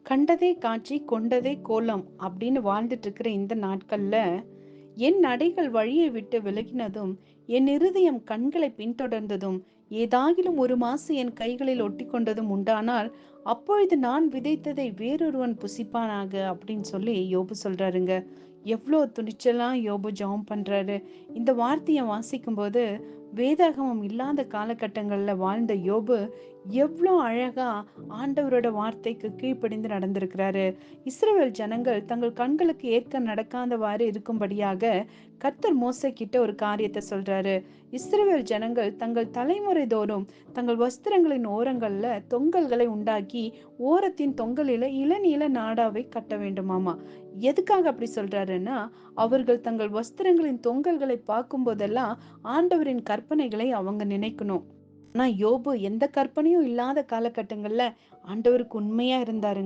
கண்டதே காட்சி கொண்டதே கோலம் அப்படின்னு வாழ்ந்துட்டு இருக்கிற இந்த நாட்கள்ல என் நடைகள் வழியை விட்டு விலகினதும் என் இருதயம் கண்களை பின்தொடர்ந்ததும் ஏதாகிலும் ஒரு மாசு என் கைகளில் ஒட்டி கொண்டதும் உண்டானால் அப்பொழுது நான் விதைத்ததை வேறொருவன் புசிப்பானாக அப்படின்னு சொல்லி யோபு சொல்றாருங்க. எவ்வளோ துணிச்சலா யோபு ஜெபம் பண்றாரு. இந்த வார்த்தையை வாசிக்கும் போது வேதாகமம் இல்லாத காலகட்டங்கள்ல வாழ்ந்த யோபு எவ்வளோ அழகா ஆண்டவரோட வார்த்தைக்கு கீழ்ப்படிந்து நடந்திருக்கிறாரு. இஸ்ரவேல் ஜனங்கள் தங்கள் கண்களுக்கு ஏற்க நடக்காதவாறு இருக்கும்படியாக கர்த்தர் மோசே கிட்ட ஒரு காரியத்தை சொல்றாரு. இஸ்ரவேல் ஜனங்கள் தங்கள் தலைமுறை தோறும் தங்கள் வஸ்திரங்களின் ஓரங்கள்ல தொங்கல்களை உண்டாக்கி ஓரத்தின் தொங்கலில இளநீல நாடாவை கட்ட வேண்டுமாமா. எதுக்காக அப்படி சொல்றாருன்னா, அவர்கள் தங்கள் வஸ்திரங்களின் தொங்கல்களை பார்க்கும் போதெல்லாம் ஆண்டவரின் கற்பனைகளை அவங்க நினைக்கணும். ஆனா யோபு எந்த கற்பனையும் இல்லாத காலகட்டங்கள்ல ஆண்டவருக்கு உண்மையா இருந்தாருங்க.